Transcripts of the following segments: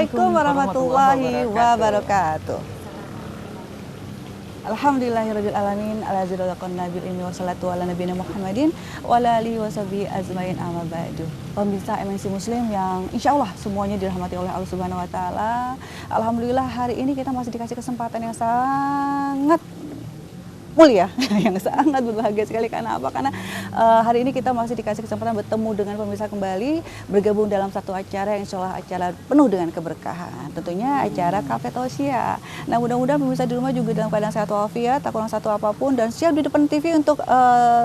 Assalamualaikum warahmatullahi wabarakatuh. Alhamdulillahirabbil alamin ala ziraqan nabil ilmi wassalatu ala nabiyina Muhammadin wa ala alihi washabihi ajmain amma ba'du. Pemirsa MNC Muslim yang insya Allah semuanya dirahmati oleh Allah Subhanahu wa taala. Alhamdulillah hari ini kita masih dikasih kesempatan yang sangat mulia, yang sangat berbahagia sekali. Karena apa? Karena hari ini kita masih dikasih kesempatan bertemu dengan pemirsa kembali, bergabung dalam satu acara yang insya Allah acara penuh dengan keberkahan. Tentunya acara Cafe Tausiah. Nah, mudah-mudahan pemirsa di rumah juga dalam keadaan sehat walafiat, tak kurang satu apapun, dan siap di depan TV untuk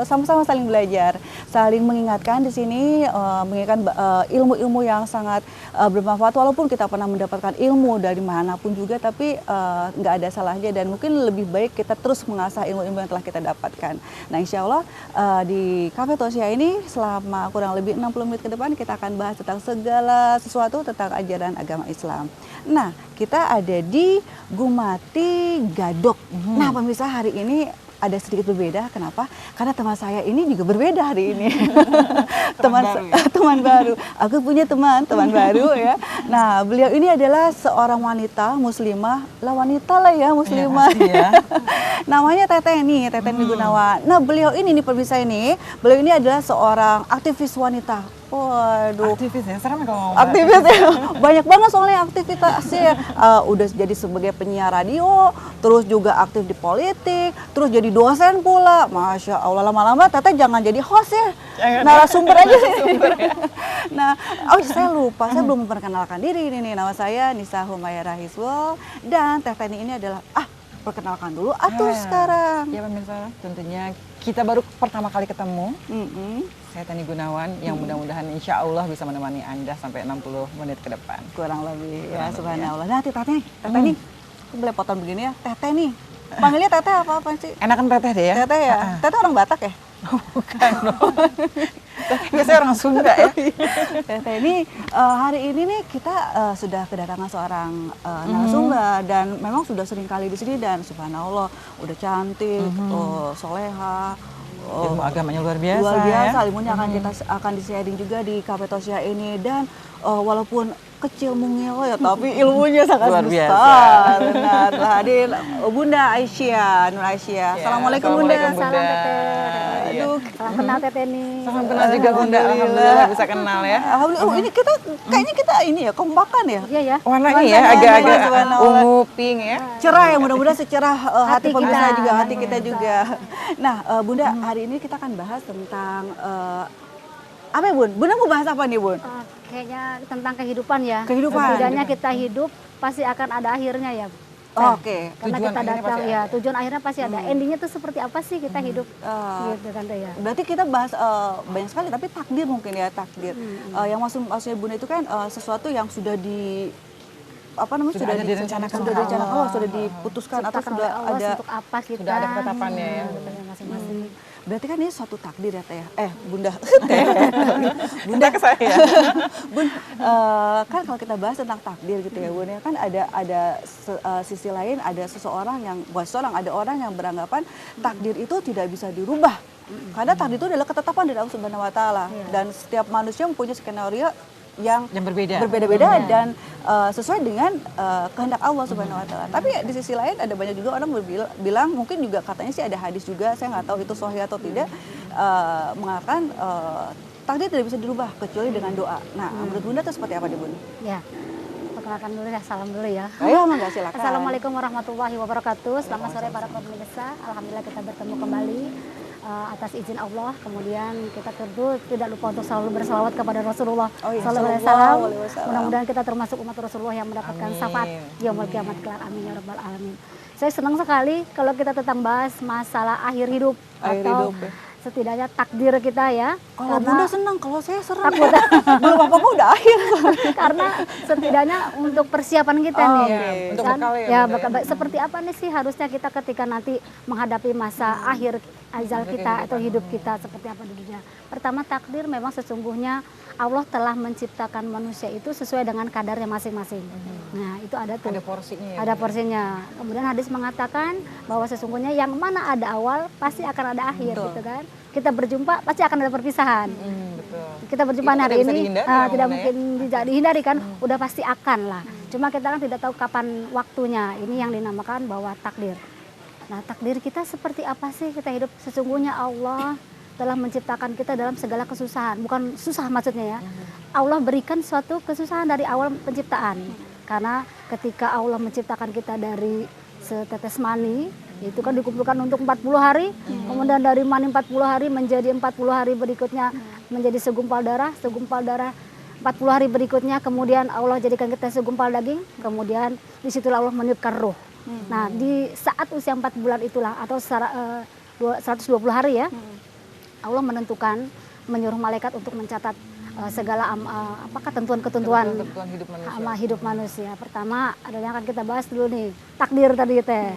sama-sama saling belajar, saling mengingatkan di sini, mengingatkan ilmu-ilmu yang sangat bermanfaat. Walaupun kita pernah mendapatkan ilmu dari manapun juga, tapi nggak ada salahnya, dan mungkin lebih baik kita terus mengasah ilmu yang telah kita dapatkan. Nah, insya Allah di Cafe Tausiah ini selama kurang lebih 60 menit ke depan kita akan bahas tentang segala sesuatu tentang ajaran agama Islam. Nah, kita ada di Gumati Gadok. Nah, pemirsa, hari ini ada sedikit berbeda. Kenapa? Karena teman saya ini juga berbeda hari ini. Teman baru. Aku punya teman baru ya. Nah, beliau ini adalah seorang wanita muslimah, wanita lah ya muslimah. Ya. Namanya Teteni Gunawan. Nah, beliau ini nih pemirsa ini, beliau ini adalah seorang aktivis wanita. Waduh, aktivis ya, serem kalau ngomong aktivis ya. Banyak banget soalnya aktivitasnya. Udah jadi sebagai penyiar radio, terus juga aktif di politik, terus jadi dosen pula. Masya Allah, lama-lama Teteh jangan jadi host ya, narasumber aja sih. Ya. Nah, saya lupa, saya belum memperkenalkan diri ini nih. Nama saya Nisa Humayra Hizbul, dan Teteh ini adalah perkenalkan dulu atuh sekarang. Ya pemirsa, tentunya kita baru pertama kali ketemu. Saya Teni Gunawan yang mudah-mudahan insya Allah bisa menemani Anda sampai 60 menit ke depan. Kurang lebih ya, subhanallah. Nah, Teteh nih, belepotan begini ya, Teteh nih. Panggilnya Teteh apa sih? Enakan Teteh deh ya. Teteh ya. Teteh orang Batak ya? Bukan dong. Biasanya orang Sunda ya. Teteh ini hari ini nih kita sudah kedatangan seorang narasumber, dan memang sudah sering kali di sini, dan subhanallah udah cantik, soleha. Ilmu agamanya luar biasa. Luar biasa, ya? ilmunya akan di-sharing juga di Cafe Tausiah ini, dan walaupun kecil mungil ya, tapi ilmunya sangat luar besar. Biasa. Nah, telah hadir Bunda Aisyah, Nur Aisyah. Assalamualaikum Bunda. Salam Teteh. Aduh, salam kenal Teteh nih. Salam kenal juga Bunda. Alhamdulillah bisa kenal ya. Alhamdulillah. Ini kita kayaknya kita ini ya kompakan ya. Iya ya. Warnanya ya agak-agak ungu pink ya. Cerah ya, mudah-mudahan secerah hati pemirsa juga, hati kita Bisa. juga. Nah, Bunda, hari ini kita akan bahas tentang apa ya, Bun? Bunda mau bahas apa nih, Bun? Kayaknya tentang kehidupan ya. Kehidupan. Setidaknya kita hidup pasti akan ada akhirnya ya. Oke. Karena Tujuan kita akhirnya datang pasti ya, ada. tujuan akhirnya pasti ada. Endingnya tuh seperti apa sih kita hidup? Gitu kan ya. Berarti kita bahas banyak sekali, tapi takdir mungkin ya, takdir. Yang maksudnya Bunda itu kan sesuatu yang sudah di apa namanya, Sudah ada direncanakan sudah oleh direncanakan Allah. Allah, sudah diputuskan atau Ciptakan sudah oleh Allah ada. untuk apa kita. Sudah ada ketetapannya ya. Masing-masing. Berarti kan ini suatu takdir ya, Teh. Bunda. Bunda ke saya. Bun, kan kalau kita bahas tentang takdir gitu ya, Bun, ya kan ada sisi lain, ada seseorang yang, bukan seseorang, ada orang yang beranggapan takdir itu tidak bisa dirubah. Karena takdir itu adalah ketetapan dari Allah Subhanahu wa taala, dan setiap manusia mempunyai skenario yang berbeda-beda dan sesuai dengan kehendak Allah Subhanahu wa taala. Tapi di sisi lain ada banyak juga orang bilang, mungkin juga katanya sih ada hadis juga, saya nggak tahu itu sahih atau tidak, mengatakan takdir tidak bisa dirubah kecuali dengan doa. Nah, menurut Bunda itu seperti apa nih, Bun? Ya. Perkenalkan dulu ya, salam dulu ya. Ayo, mangga silakan. Assalamualaikum warahmatullahi wabarakatuh. Selamat sore para pemirsa. Alhamdulillah kita bertemu kembali atas izin Allah. Kemudian kita tentu tidak lupa untuk selalu berselawat kepada Rasulullah Sallallahu Alaihi Wasallam. Mudah-mudahan kita termasuk umat Rasulullah yang mendapatkan syafaat yaumul kiamat kelak. Amin ya rabbal alamin. Saya senang sekali kalau kita tentang bahas masalah akhir hidup atau setidaknya takdir kita ya. Kalau Bunda senang, kalau saya serem. Takut. Belum apa-apa udah akhir. Karena setidaknya untuk persiapan kita nih. Untuk kan? bekal ya, Ya, Bunda ya. seperti apa nih sih harusnya kita ketika nanti menghadapi masa akhir ajal kita atau hidup kita seperti apa di dunia. Pertama, takdir memang sesungguhnya Allah telah menciptakan manusia itu sesuai dengan kadarnya masing-masing. Nah, itu ada tuh. Ada porsinya ya. Ada porsinya. Kemudian hadis mengatakan bahwa sesungguhnya yang mana ada awal pasti akan ada akhir gitu kan. Kita berjumpa pasti akan ada perpisahan. Betul. Kita berjumpa Itu hari tidak bisa ini dihindari, tidak Bunda, mungkin dihindari kan, udah pasti akan lah. Cuma kita kan tidak tahu kapan waktunya. Ini yang dinamakan bahwa takdir. Nah, takdir kita seperti apa sih kita hidup? Sesungguhnya Allah telah menciptakan kita dalam segala kesusahan. Bukan susah maksudnya ya. Allah berikan suatu kesusahan dari awal penciptaan. Karena ketika Allah menciptakan kita dari setetes mani, itu kan dikumpulkan untuk 40 hari. Kemudian dari mani 40 hari menjadi 40 hari berikutnya menjadi segumpal darah 40 hari berikutnya, kemudian Allah jadikan kita segumpal daging, kemudian disitulah Allah meniupkan ruh. Nah, di saat usia 4 bulan itulah, atau 120 hari ya, Allah menentukan, menyuruh malaikat untuk mencatat segala ketentuan-ketentuan hidup manusia. Pertama adalah akan kita bahas dulu nih, takdir tadi teh.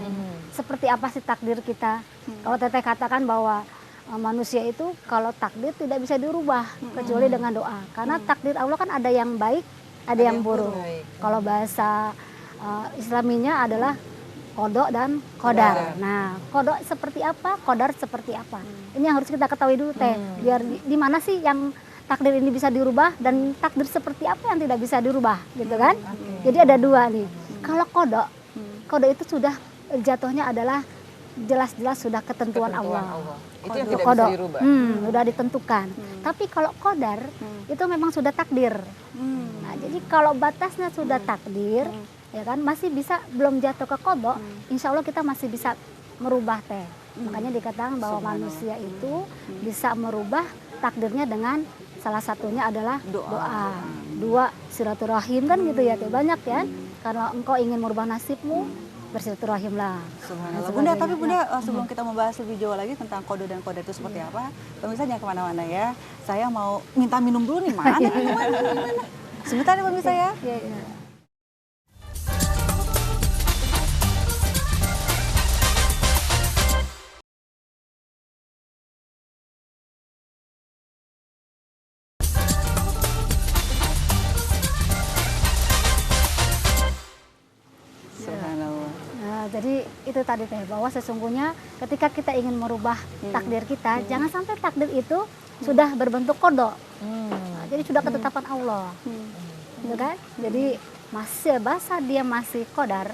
Seperti apa sih takdir kita? Kalau teteh katakan bahwa manusia itu kalau takdir tidak bisa dirubah kecuali dengan doa. Karena takdir Allah kan ada yang baik, ada yang buruk. Kalau bahasa Islaminya adalah kodok dan kodar. Nah, kodok seperti apa, kodar seperti apa. Ini yang harus kita ketahui dulu teh. Biar di mana sih yang takdir ini bisa dirubah dan takdir seperti apa yang tidak bisa dirubah, gitu kan? Jadi ada dua nih. Kalau kodok itu sudah jatuhnya adalah jelas-jelas sudah ketentuan Allah. Itu yang tidak bisa dirubah. Sudah ditentukan. Tapi kalau kodar itu memang sudah takdir. Nah, jadi kalau batasnya sudah takdir, ya kan masih bisa belum jatuh ke kodok, insya Allah kita masih bisa merubah teh. Makanya dikatakan bahwa manusia itu bisa merubah takdirnya dengan salah satunya adalah doa. Dua, silaturahim kan gitu ya, teh banyak ya. Karena engkau ingin merubah nasibmu, bersilaturahim lah. Subhanallah. Bunda, tapi Bunda sebelum kita membahas lebih jauh lagi tentang kode dan kode itu seperti apa, pemirsa jangan kemana-mana ya. Saya mau minta minum dulu nih, mana minuman? Sebentar ya pemirsa ya. Jadi itu tadi teh, bahwa sesungguhnya ketika kita ingin merubah takdir kita, jangan sampai takdir itu sudah berbentuk kodok. Nah, jadi sudah ketetapan Allah, gitu kan? Jadi masih bahasa dia masih kodar,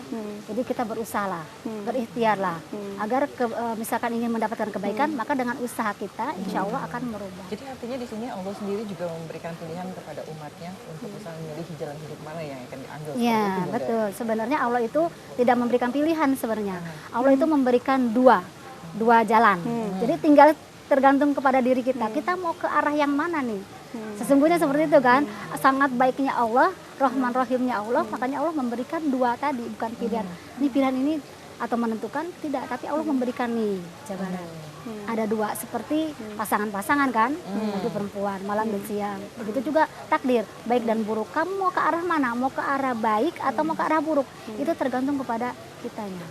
jadi kita berusahalah, berikhtiarlah, agar misalkan ingin mendapatkan kebaikan, maka dengan usaha kita, insya Allah akan merubah. Jadi artinya di sini Allah sendiri juga memberikan pilihan kepada umatnya untuk bisa memilih jalan hidup mana yang akan diambil. Iya, betul. Sebenarnya Allah itu tidak memberikan pilihan sebenarnya. Allah itu memberikan dua jalan. Jadi tinggal tergantung kepada diri kita. Kita mau ke arah yang mana nih? Sesungguhnya seperti itu kan. Sangat baiknya Allah, Rahman Rahimnya Allah, makanya Allah memberikan dua tadi, bukan pilihan. Ini pilihan ini atau menentukan tidak, tapi Allah memberikan nih jabaran. Ada dua, seperti pasangan-pasangan kan, laki perempuan, malam dan siang. Begitu juga takdir, baik dan buruk. Kamu mau ke arah mana? Mau ke arah baik atau mau ke arah buruk? Itu tergantung kepada kitanya.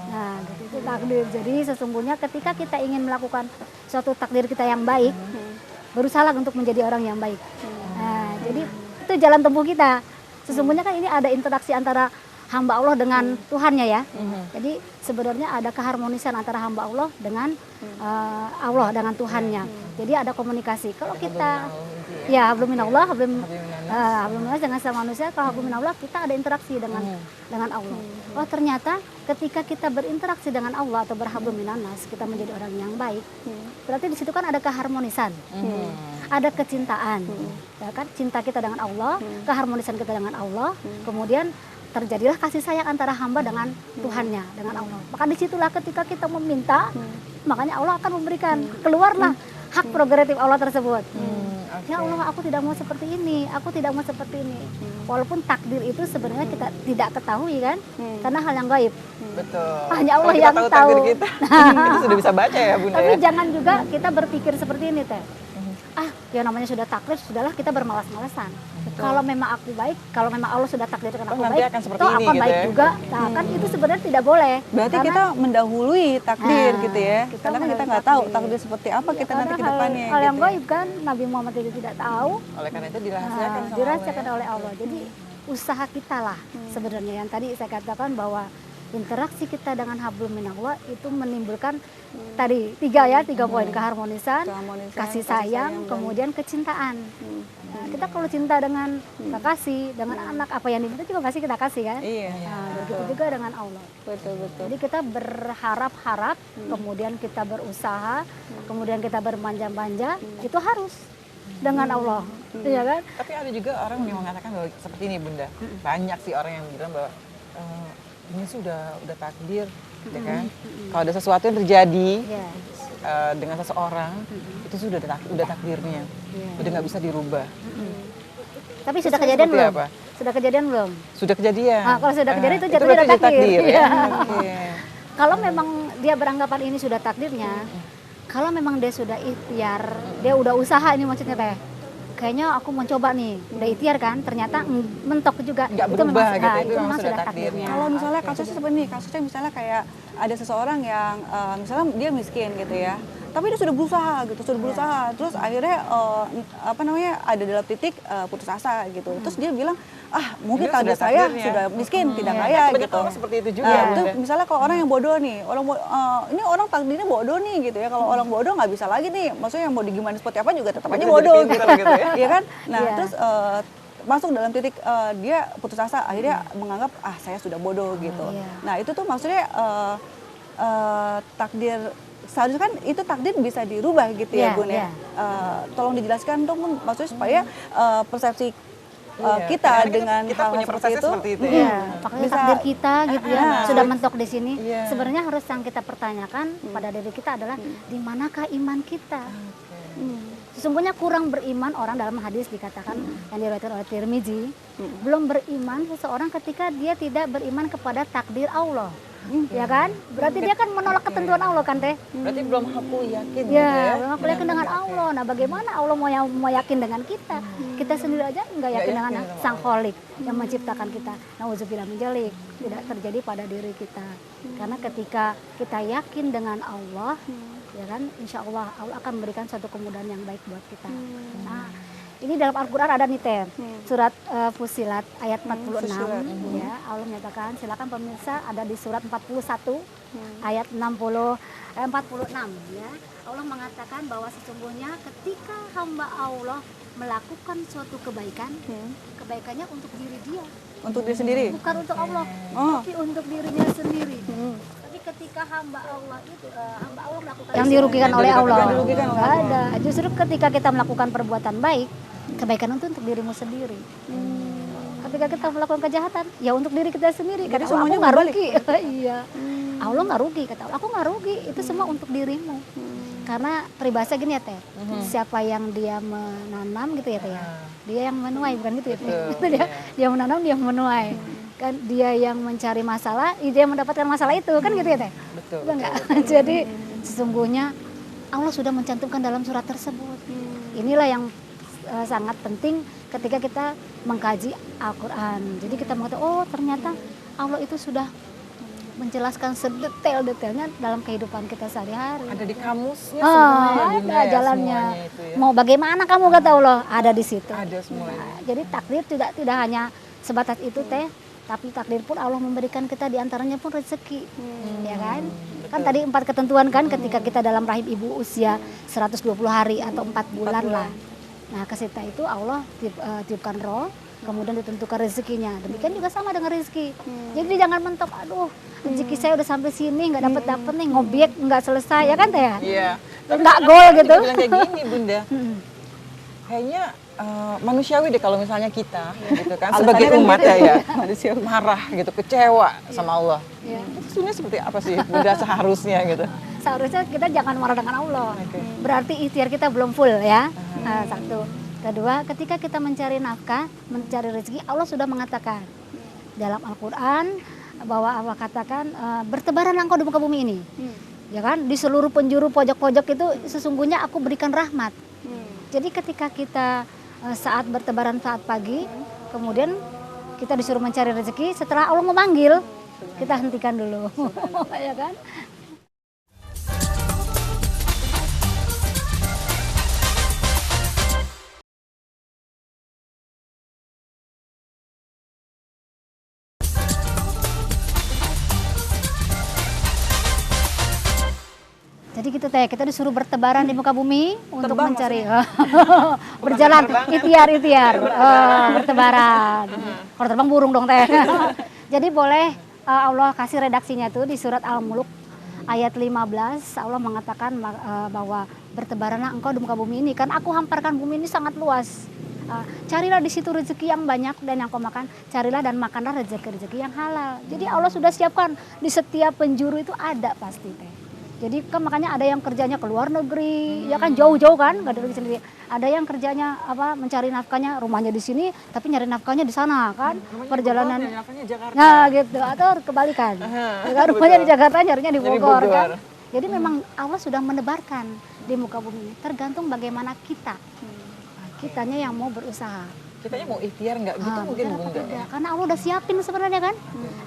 Nah, itu takdir. Jadi sesungguhnya ketika kita ingin melakukan suatu takdir kita yang baik, berusaha untuk menjadi orang yang baik. Nah, jadi itu jalan tempuh kita. Sesungguhnya kan ini ada interaksi antara hamba Allah dengan Tuhannya ya. Jadi sebenarnya ada keharmonisan antara hamba Allah dengan Allah dengan Tuhannya. Jadi ada komunikasi. Kalau kita ya hablum minallah, hablum minallah dengan sama manusia, kalau hablum minallah kita ada interaksi dengan Allah. Oh, ternyata ketika kita berinteraksi dengan Allah atau berhablum minannas, kita menjadi orang yang baik. Berarti di situ kan ada keharmonisan. Ada kecintaan. Ya kan? Cinta kita dengan Allah, keharmonisan kita dengan Allah, kemudian terjadilah kasih sayang antara hamba dengan Tuhannya, dengan Allah. Maka disitulah ketika kita meminta, makanya Allah akan memberikan. Keluarlah hak prerogatif Allah tersebut. Ya Allah, aku tidak mau seperti ini, aku tidak mau seperti ini. Walaupun takdir itu sebenarnya kita tidak ketahui kan, karena hal yang gaib. Betul. Hanya Allah kita yang tahu. Kita, kita sudah bisa baca ya Bunda. Tapi ya? jangan juga kita berpikir seperti ini teh. Ya namanya sudah takdir, sudahlah kita bermalas-malasan. Kalau memang aku baik, kalau memang Allah sudah takdirkan aku baik, akan seperti toh ini, akan gitu baik ya. juga. Nah, kan itu sebenarnya tidak boleh. Berarti Karena kita mendahului takdir gitu ya. kita Karena kan kita mendahului nggak tahu takdir. takdir seperti apa kita nanti ke Karena depannya. hal yang gitu ya. gaib kan Nabi Muhammad itu tidak tahu. Oleh karena itu dirahasiakan sama Dirahasiakan Allah, oleh Allah. Jadi usaha kita lah sebenarnya yang tadi saya katakan bahwa interaksi kita dengan hablum minallah itu menimbulkan tadi tiga poin, keharmonisan, kasih sayang, kemudian kecintaan. Nah, kita kalau cinta dengan kekasih, dengan anak, apa yang diminta juga pasti kita kasih kan? Iya. Nah, begitu juga dengan Allah. Betul. Jadi kita berharap-harap, kemudian kita berusaha, kemudian kita bermanja-manja, itu harus dengan Allah, iya kan? Tapi ada juga orang yang mengatakan bahwa seperti ini Bunda, banyak sih orang yang bilang bahwa ini sih udah takdir, ya kan? Kalau ada sesuatu yang terjadi dengan seseorang, itu sudah udah takdirnya, udah nggak bisa dirubah. Tapi sudah kejadian belum? Apa? Sudah kejadian belum? Sudah kejadian. Nah, kalau sudah kejadian itu itu jatuhnya berarti udah takdir. ya? Kalau memang dia beranggapan ini sudah takdirnya, kalau memang dia sudah ikhtiar, dia udah usaha ini maksudnya teh. Kayaknya aku mau coba nih, udah ikhtiar kan, ternyata mentok juga. Nggak itu berubah memang, gitu, itu memang sudah takdirnya. Kalau misalnya kasusnya seperti ini, kasusnya misalnya kayak ada seseorang yang misalnya dia miskin gitu ya, tapi dia sudah berusaha gitu, terus akhirnya ada dalam titik putus asa gitu, terus dia bilang mungkin takdir saya sudah miskin, tidak kaya gitu. Seperti itu juga. Itu misalnya kalau orang yang bodoh nih, ini orang takdirnya bodoh nih gitu ya, kalau orang bodoh nggak bisa lagi nih, maksudnya mau digimana seperti apa juga tetap aja bodoh gitu, ya kan? Nah terus masuk dalam titik dia putus asa, akhirnya menganggap saya sudah bodoh gitu. Nah itu tuh maksudnya takdir, seharusnya kan itu takdir bisa dirubah gitu ya Bun ya. Tolong dijelaskan dong maksudnya supaya persepsi kita dengan kita punya seperti itu Makanya takdir kita gitu ya sudah mentok di sini. Sebenarnya harus yang kita pertanyakan pada diri kita adalah di manakah iman kita? Sesungguhnya kurang beriman orang, dalam hadis dikatakan yang diriwayatkan oleh Tirmizi, belum beriman seseorang ketika dia tidak beriman kepada takdir Allah. Ya kan? Berarti dia kan menolak ketentuan Allah kan teh? Berarti belum aku yakin gitu Ya, ya. belum aku yakin dengan Allah. Nah, bagaimana Allah mau yakin dengan kita? Kita sendiri aja nggak yakin dengan Sang Kholik yang menciptakan kita. Nauzubillah min dzalik, tidak terjadi pada diri kita. Karena ketika kita yakin dengan Allah, ya kan, insya Allah Allah akan memberikan suatu kemudahan yang baik buat kita. Nah, ini dalam Al-Quran ada nih Teh, surat Fusilat ayat 46 ya, Allah menyatakan, silakan pemirsa, ada di surat 41 ayat 46 ya. Allah mengatakan bahwa sesungguhnya ketika hamba Allah melakukan suatu kebaikan, kebaikannya untuk diri dia. Untuk diri sendiri? Bukan untuk Allah, tapi untuk dirinya sendiri. Tapi ketika hamba Allah melakukan yang dirugikan oleh Allah, nggak ada. Justru ketika kita melakukan perbuatan baik, kebaikan itu untuk dirimu sendiri. Ketika kita melakukan kejahatan, ya untuk diri kita sendiri. Karena aku nggak rugi. Iya. Allah nggak rugi, kata Allah. Aku nggak rugi. Itu semua untuk dirimu. Karena peribahasa gini ya Teh, siapa yang dia menanam gitu ya Teh ya, dia yang menuai, bukan gitu ya Teh. Dia menanam, dia menuai. Kan dia yang mencari masalah, dia mendapatkan masalah itu, kan gitu ya Teh. Betul. Enggak? Jadi sesungguhnya Allah sudah mencantumkan dalam surat tersebut. Inilah yang sangat penting ketika kita mengkaji Al-Quran. Jadi kita mengatakan, oh ternyata Allah itu sudah menjelaskan sedetail-detailnya dalam kehidupan kita sehari-hari. Ada di kamusnya sebenarnya. Ada jalannya. Itu ya. Mau bagaimana kamu kata Allah, ada di situ. Ada semuanya. Nah, jadi takdir tidak hanya sebatas itu Teh, tapi takdir pun Allah memberikan kita, diantaranya pun rezeki, ya kan? Kan tadi 4 ketentuan kan, ketika kita dalam rahim ibu usia 120 hari atau 4 bulan lah. Nah kesita itu Allah tiupkan roh, kemudian ditentukan rezekinya. Demikian juga sama dengan rezeki. Jadi jangan mentok, aduh rezeki saya udah sampai sini nggak dapet nih, ngobyek nggak selesai, ya kan Teh? Iya. Nggak gol gitu. Bilang kayak gini Bunda. Kayaknya manusiawi deh kalau misalnya kita gitu kan sebagai umat ya marah gitu, kecewa sama Allah. Itu sebenarnya seperti apa sih Bunda seharusnya gitu? Seharusnya kita jangan marah dengan Allah. Berarti ikhtiar kita belum full ya. Satu. Kedua, ketika kita mencari nafkah, mencari rezeki, Allah sudah mengatakan dalam Al-Quran bahwa Allah katakan bertebaranlah engkau di muka bumi ini. Ya kan, di seluruh penjuru pojok-pojok itu sesungguhnya aku berikan rahmat. Jadi ketika kita saat bertebaran saat pagi, kemudian kita disuruh mencari rezeki, setelah Allah memanggil, kita hentikan dulu. Ya kan? gitu teh, kita disuruh bertebaran di muka bumi untuk Terbang mencari berjalan ikhtiar bertebaran. Kalau terbang burung dong teh. Jadi boleh Allah kasih redaksinya tuh di surat Al-Mulk ayat 15. Allah mengatakan bahwa bertebaranlah engkau di muka bumi ini, kan aku hamparkan bumi ini sangat luas. Carilah di situ rezeki yang banyak dan yang kau makan, carilah dan makanlah rezeki-rezeki yang halal. Jadi Allah sudah siapkan di setiap penjuru itu ada pasti teh. Jadi kan makanya ada yang kerjanya ke luar negeri, ya kan jauh-jauh kan, nggak dari sendiri. Ada yang kerjanya mencari nafkahnya rumahnya di sini, tapi nyari nafkahnya di sana kan, perjalanan. Jakarta. Nah gitu, atau kebalikan. Rumahnya di Jakarta, nyarinya di Bogor kan. Jadi memang Allah sudah menebarkan di muka bumi ini, tergantung bagaimana kita. Kitanya yang mau berusaha. Kitanya mau ikhtiar nggak gitu mungkin Bunda ya. Karena Allah udah siapin sebenarnya kan.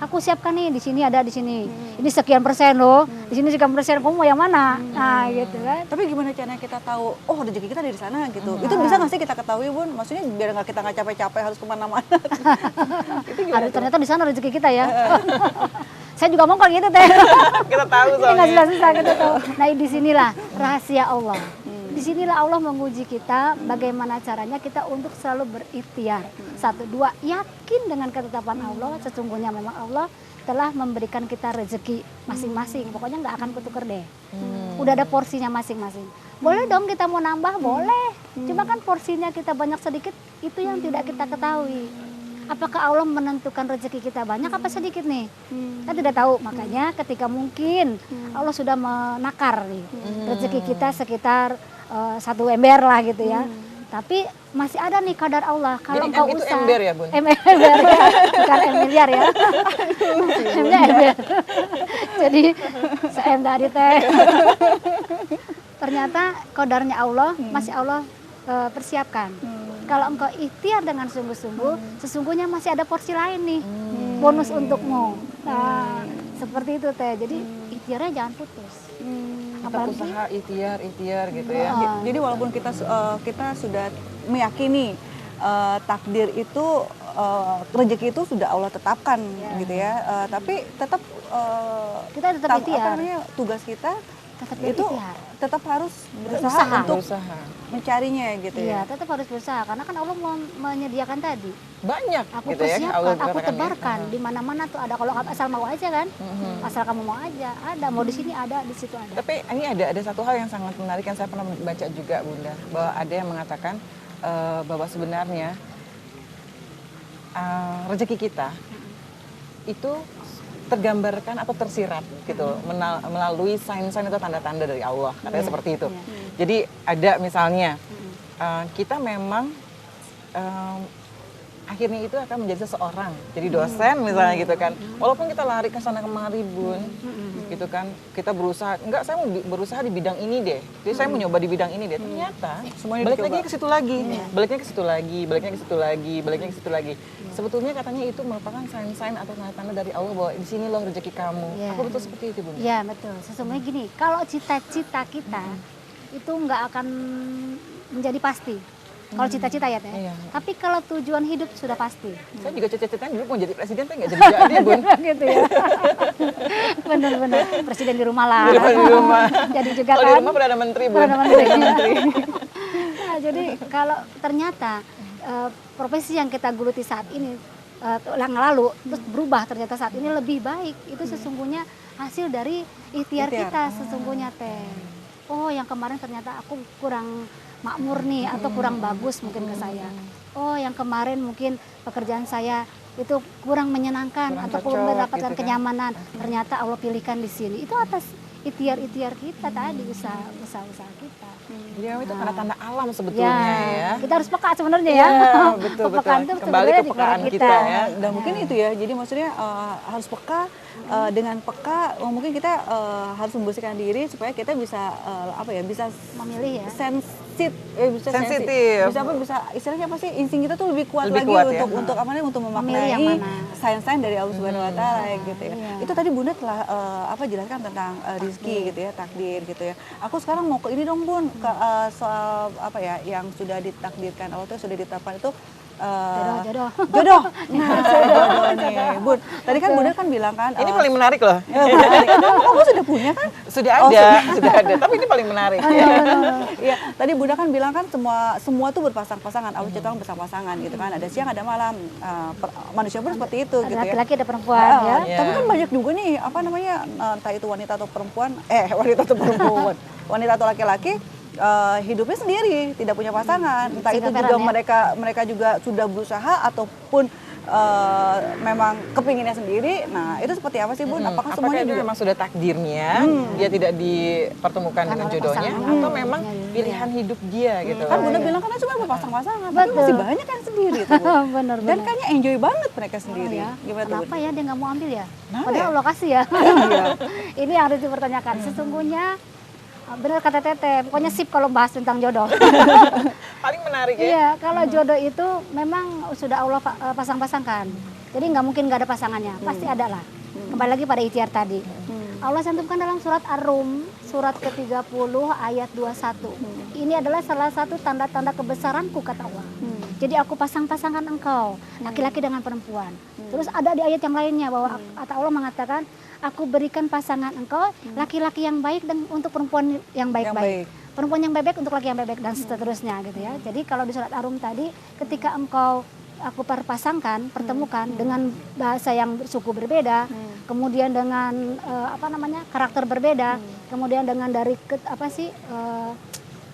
Aku siapkan nih di sini ada di sini. Ini sekian persen loh. Di sini sekian persen. Kamu mau yang mana? Nah gitu kan. Tapi gimana caranya kita tahu, oh rezeki kita ada di sana gitu. Itu bisa nggak sih kita ketahui Bun? Maksudnya biar kita nggak capek-capek harus kemana-mana. Itu gimana? Ternyata di sana rezeki kita ya. Saya juga mau kalau gitu teh. Kita tahu Ini nggak soalnya. susah kita tahu. Nah di sinilah rahasia Allah. Disinilah Allah menguji kita bagaimana caranya kita untuk selalu berikhtiar. 1, 2, yakin dengan ketetapan Allah, sesungguhnya memang Allah telah memberikan kita rezeki masing-masing. Pokoknya nggak akan kutuker deh. Udah ada porsinya masing-masing. Boleh dong kita mau nambah, boleh. Cuma kan porsinya kita banyak sedikit, itu yang tidak kita ketahui. Apakah Allah menentukan rezeki kita banyak apa sedikit nih? Kita tidak tahu. Makanya ketika mungkin Allah sudah menakar nih rezeki kita sekitar 1 ember lah gitu ya. Tapi masih ada nih kadar Allah. Kalau Jadi engkau M itu usaha, ember ya Bun? ember ya, bukan miliar ya. M-nya ember. Jadi se-em tadi teh. Ternyata kadarnya Allah masih Allah persiapkan. Kalau engkau ikhtiar dengan sungguh-sungguh, sesungguhnya masih ada porsi lain nih, bonus untukmu. Nah, seperti itu teh. Jadi ikhtiarnya jangan putus. Tetap usaha ikhtiar gitu ya. Jadi walaupun kita sudah meyakini takdir itu rezeki itu sudah Allah tetapkan gitu ya. Tapi tetap Kita tetap ikhtiar. Tugas kita Tetap itu berikhtiar. tetap harus berusaha Berusaha. untuk Berusaha. mencarinya gitu Iya, ya. tetap harus berusaha karena kan Allah menyediakan tadi. Banyak Aku gitu ya. persiapkan, aku katakan ya. tebarkan di mana-mana tuh ada. Kalau asal mau aja kan, asal kamu mau aja ada. Mau di sini ada, di situ ada. Tapi ini ada satu hal yang sangat menarik yang saya pernah baca juga Bunda, bahwa ada yang mengatakan bahwa sebenarnya rezeki kita itu tergambarkan atau tersirat gitu melalui sign-sign atau tanda-tanda dari Allah, katanya seperti itu. Jadi ada misalnya kita memang akhirnya itu akan menjadi seseorang, jadi dosen misalnya gitu kan. Walaupun kita lari ke sana kemari Bun, gitu kan, kita berusaha, enggak saya mau berusaha di bidang ini deh, jadi saya mau nyoba di bidang ini deh. Ternyata Semuanya balik dicoba. lagi ke situ lagi, baliknya ke situ lagi, baliknya ke situ lagi, baliknya ke situ lagi. Sebetulnya katanya itu merupakan sign-sign atau tanda-tanda dari Allah bahwa di sini loh rezeki kamu. Iya. Apa betul seperti itu Bun? Iya betul. Sesungguhnya gini, kalau cita-cita kita itu nggak akan menjadi pasti. Kalau cita-cita ya teh. Iya. Tapi kalau tujuan hidup sudah pasti. Saya juga cita-citanya dulu mau jadi presiden tapi nggak jadi Bun. Gitu ya. Benar-benar presiden di rumah lah. Di rumah. Jadi juga Kalau di kan. rumah Perdana Menteri Bun. Perdana Menteri. Nah, jadi kalau ternyata profesi yang kita geluti saat ini yang lalu terus berubah ternyata saat ini lebih baik, itu sesungguhnya hasil dari ikhtiar kita sesungguhnya teh. Oh yang kemarin ternyata aku kurang makmur nih atau kurang bagus mungkin ke saya. Oh yang kemarin mungkin pekerjaan saya itu kurang menyenangkan Kurang atau cocok, kurang mendapatkan gitu kan. kenyamanan. Ternyata Allah pilihkan di sini. Itu atas ikhtiar-ikhtiar kita tadi, usaha-usaha kita. Ya itu tanda-tanda alam sebetulnya ya. Kita harus peka sebenarnya ya. Iya, betul. Kepekaan itu Kembali sebenarnya ke di pekaan kepada kita ya. Dan mungkin itu ya, jadi maksudnya harus peka, dengan peka mungkin kita harus membersihkan diri supaya kita bisa bisa Memilih ya. Sensitif. bisa istilahnya apa sih, insting kita tuh lebih kuat Lebih lagi kuat ya. untuk untuk Memilih yang memaknai mana. sign-sign dari Allah Subhanahu Wa Taala gitu ya. Iya. Itu tadi Bunda telah jelaskan tentang rezeki gitu ya, takdir gitu ya. Aku sekarang mau ke ini dong Bun, ke soal yang sudah ditakdirkan Allah tuh sudah ditetapkan itu Jodoh. Jodoh. Nah, jodoh nih. Bun, tadi kan Bunda kan bilang kan Ini paling menarik loh. kamu sudah punya kan? Sudah ada. Tapi ini paling menarik. Iya, tadi Bunda kan bilang kan semua tuh berpasang-pasangan. Allah ciptakan bersama-pasangan gitu kan. Ada siang, ada malam. Manusia pun seperti itu Ada gitu ya. laki-laki, ada perempuan ya. Tapi kan banyak juga nih apa namanya entah itu wanita atau perempuan, wanita atau perempuan, wanita atau laki-laki hidupnya sendiri, tidak punya pasangan. Entah itu juga mereka juga sudah berusaha ataupun memang kepinginnya sendiri. Nah, itu seperti apa sih, Bun? Apakah semuanya itu juga memang sudah takdirnya dia tidak dipertemukan dengan jodohnya atau memang pilihan hidup dia gitu. Kan Bunda bilang kan cuma berpasang-pasangan, tapi masih banyak yang sendiri tuh, Bu. Benar. Dan kayaknya enjoy banget mereka sendiri. Gimana tuh, Kenapa Bun? ya dia nggak mau ambil ya? Kenapa Padahal ya? lokasi ya. Ini yang harus dipertanyakan. Sesungguhnya benar kata Teteh, pokoknya sip kalau bahas tentang jodoh. Paling menarik ya. Iya, kalau jodoh itu memang sudah Allah pasang-pasangkan. Jadi nggak mungkin nggak ada pasangannya, pasti ada lah. Kembali lagi pada ikhtiar tadi. Allah cantumkan dalam surat Ar-Rum, surat ke-30 ayat 21. Ini adalah salah satu tanda-tanda kebesaranku kata Allah. Jadi aku pasang-pasangkan engkau, laki-laki dengan perempuan. Terus ada di ayat yang lainnya bahwa kata Allah mengatakan, aku berikan pasangan engkau laki-laki yang baik dan untuk perempuan yang baik-baik. Perempuan yang baik untuk laki yang baik dan seterusnya gitu ya. Jadi kalau di surat Ar-Rum tadi, ketika aku perpasangkan, pertemukan dengan bahasa yang suku berbeda, kemudian dengan karakter berbeda, kemudian dengan dari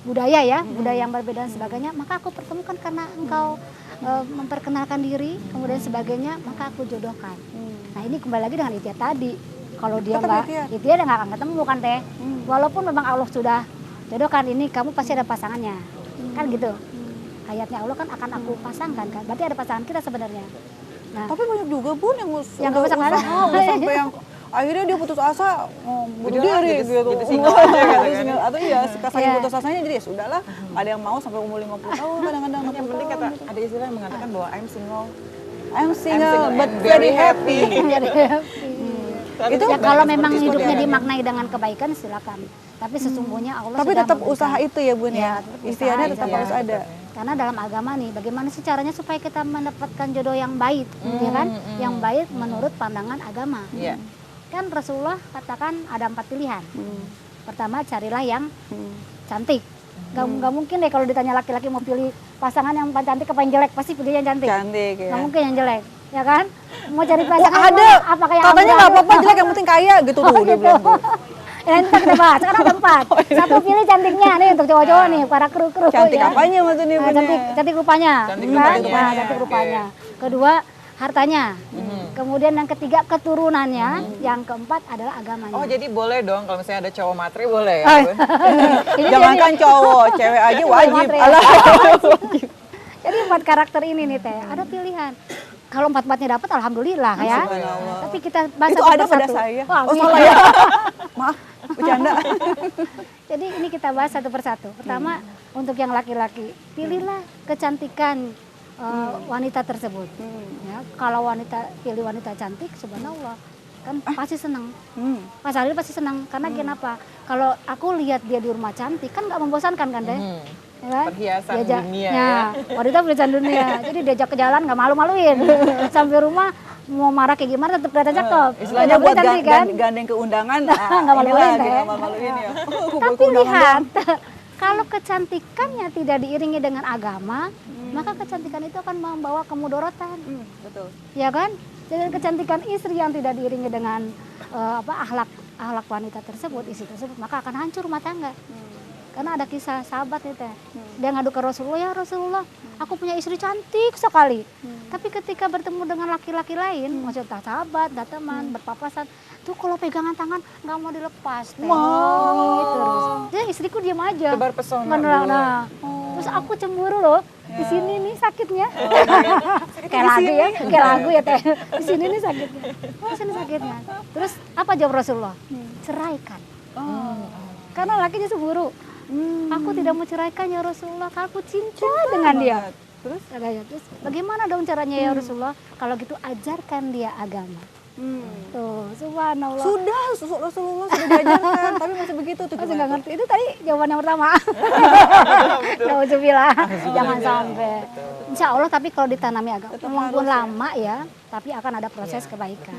budaya ya, budaya yang berbeda dan sebagainya, maka aku pertemukan karena engkau memperkenalkan diri, kemudian sebagainya, maka aku jodohkan. Nah ini kembali lagi dengan ikhtiar tadi. Kalau dia nggak ikhtiar, dia nggak akan ketemu kan Teh. Walaupun memang Allah sudah jodohkan ini, kamu pasti ada pasangannya, kan gitu. Ayatnya Allah kan akan aku pasangkan kan, berarti ada pasangan kita sebenarnya. Nah, tapi banyak juga, Bun, yang nggak pasangan sampai yang akhirnya dia putus asa bunuh diri gitu. Jadi single aja gitu kan. Atau saking putus asanya jadi ya sudahlah, ada yang mau sampai umur 50 tahun kadang-kadang. Yang penting ada istilah yang mengatakan bahwa I'm single but very happy. Itu ya kalau memang hidupnya dimaknai dengan kebaikan silakan. Tapi sesungguhnya Allah tapi sudah tetap memberikan. usaha itu ya, Bun ya. Ikhtiarnya tetap harus ada. Karena dalam agama nih, bagaimana sih caranya supaya kita mendapatkan jodoh yang baik, ya kan? Yang baik menurut pandangan agama. Kan Rasulullah katakan ada 4 pilihan. Pertama, carilah yang cantik. Gak mungkin deh kalau ditanya laki-laki mau pilih pasangan yang cantik apa yang jelek, pasti pilih yang cantik. Cantik ya. Gak mungkin yang jelek, ya kan? Mau cari pasangan ada. apa kayak Katanya nggak apa-apa jelek, yang penting kaya gitu tuh dia bilang. Ya, nanti kita bahas. Sekarang ada 4. Satu pilih cantiknya nih untuk cowok-cowok nih, para kru-kru. Cantik ya. apanya maksudnya, Bun? Cantik rupanya. Cantik kan? rupanya. Nah, cantik rupanya. Kedua, hartanya. Kemudian yang ketiga, keturunannya. Yang keempat adalah agamanya. Oh, jadi boleh dong kalau misalnya ada cowok matre boleh ya, Bun? Jangankan cowok, cewek aja wajib. Matre ya. Alah. Jadi 4 karakter ini nih Teh, ada pilihan. Kalau 4-4-nya dapat alhamdulillah ya. Subhanallah. Tapi kita bahas Itu satu ada pada persatu. saya. Wah, Oh, salah ya. Maaf, bercanda. Jadi ini kita bahas satu persatu. Pertama, untuk yang laki-laki, pilihlah kecantikan wanita tersebut. Ya, kalau pilih wanita cantik, subhanallah, kan pasti senang. Mas Alil pasti senang karena kenapa? Kalau aku lihat dia di rumah cantik, kan nggak membosankan kan Teh? Ya kan? Perhiasan dunia ya. Wanita perhiasan dunia. Jadi diajak ke jalan nggak malu-maluin. Sampai rumah mau marah kayak gimana tetap kelihatan cakep. Istilahnya buat cantik kan? gandeng ke undangan, Nggak malu-maluin, inilah, Teh. nggak malu-maluin ya. Tapi lihat, kalau kecantikannya tidak diiringi dengan agama, maka kecantikan itu akan membawa kemudorotan. Betul. Ya kan? Jadi kecantikan istri yang tidak diiringi dengan akhlak wanita tersebut, istri tersebut, maka akan hancur rumah tangga. Karena ada kisah sahabat nih Teh. Dia ngadu ke Rasulullah, ya Rasulullah, aku punya istri cantik sekali. Tapi ketika bertemu dengan laki-laki lain, maksudnya sahabat, teman, berpapasan, tuh kalau pegangan tangan nggak mau dilepas Teh. Terus. Jadi istriku diam aja. Tebar pesona. Nah, terus aku cemburu loh. Di sini nih sakitnya. Kayak lagu ya Teh. Di sini nih sakitnya. Oh, sini sakitnya. Terus apa jawab Rasulullah? Ceraikan. Karena lakinya cemburu. Aku tidak mau ceraikan ya Rasulullah, aku cinta dengan dia. Terus Bagaimana dong caranya ya Rasulullah? Kalau gitu ajarkan dia agama. Tuh, subhanallah. Sudah, Rasulullah sudah diajarkan, tapi masih begitu tuh. Masih nggak ngerti. Itu tadi jawaban yang pertama. Nauzubillah. Jangan sampai. Insya Allah, tapi kalau ditanami agak walaupun lama ya, tapi akan ada proses kebaikan.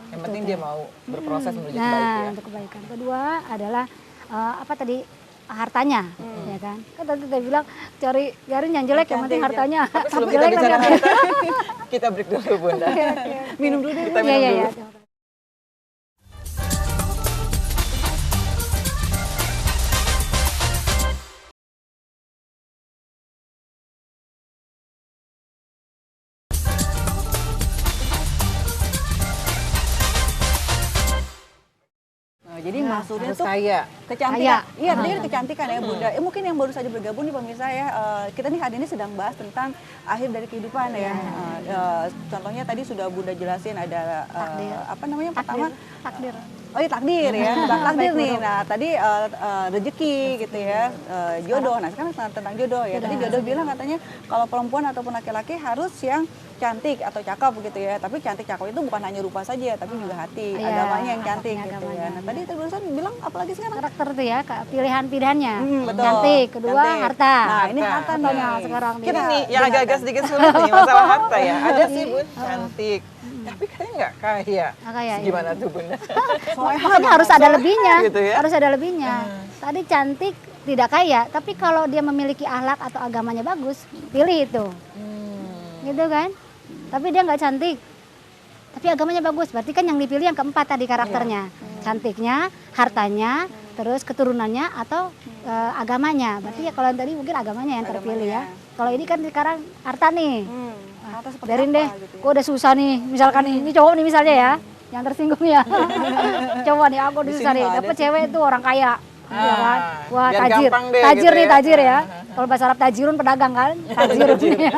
Yang penting dia mau berproses menuju Nah, kebaikan ya. untuk kebaikan. Kedua adalah apa tadi, hartanya, ya kan? Kan tadi kita bilang cari yang jelek, yang penting hartanya. Tapi sebelum kita Jelek bicara nanti. harta, kita break dulu Bunda. Minum dulu deh. Kita Iya, minum iya, dulu. iya. Nah, jadi maksudnya Harus tuh kaya. kecantikan. Kaya. Iya, tadi kan kecantikan ya Bunda. Mungkin yang baru saja bergabung nih pemirsa ya, kita nih hari ini sedang bahas tentang akhir dari kehidupan ya. Contohnya tadi sudah Bunda jelasin ada Takdir. apa namanya pertama Takdir. Oh iya takdir ya, tentang takdir Baik, nih. buruk. Nah tadi rezeki gitu ya, jodoh. Nah sekarang tentang jodoh ya. Tadi jodoh bilang katanya kalau perempuan ataupun laki-laki harus yang cantik atau cakep gitu ya. Tapi cantik cakep itu bukan hanya rupa saja, tapi juga hati, Iya, agamanya yang cantik agamanya, gitu ya. agamanya. Nah tadi terusan bilang apalagi sekarang? Karakter tuh ya, pilihan-pilihannya. Betul. Cantik, kedua Cantik. harta. Nah ini harta Hartanya nih. sekarang Kita dia. nih yang agak-agak sedikit sulit nih masalah harta ya. Ada sih Bun, cantik. Tapi kayaknya nggak kaya. Nggak kaya, iya. Gimana tuh Bunda? Makanya harus ada lebihnya, gitu ya. harus ada lebihnya. Tadi cantik tidak kaya, tapi kalau dia memiliki akhlak atau agamanya bagus, pilih itu, gitu kan? Tapi dia nggak cantik, tapi agamanya bagus, berarti kan yang dipilih yang keempat tadi karakternya, cantiknya, hartanya, terus keturunannya atau agamanya. Berarti ya kalau yang tadi mungkin agamanya yang terpilih ya. Kalau ini kan sekarang harta nih. Harta seperti Biarin apa deh, gitu ya. kok udah susah nih, misalkan nih, ini cowok nih misalnya ya, yang tersinggung ya. Coba nih aku Di susah sini nih, nggak ada dapet sih. cewek tuh orang kaya. Iya kan? Wah, biar tajir. gampang deh Tajir gitu nih, ya. tajir ya. Kalau bahasa Arab tajirun pedagang kan? Tajirun nih.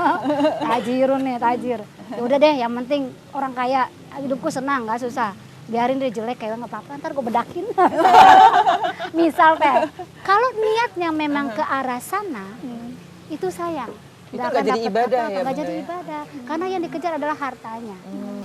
Tajirun nih, tajir. Ya udah deh, yang penting orang kaya, hidupku senang, nggak susah. Biarin dia jelek kayak nggak apa-apa, ntar gue bedakin. Misal teh, kalau niatnya memang ke arah sana, itu sayang. Itu nggak jadi ibadah ya, Nggak Bunda jadi ya? ibadah, karena yang dikejar adalah hartanya.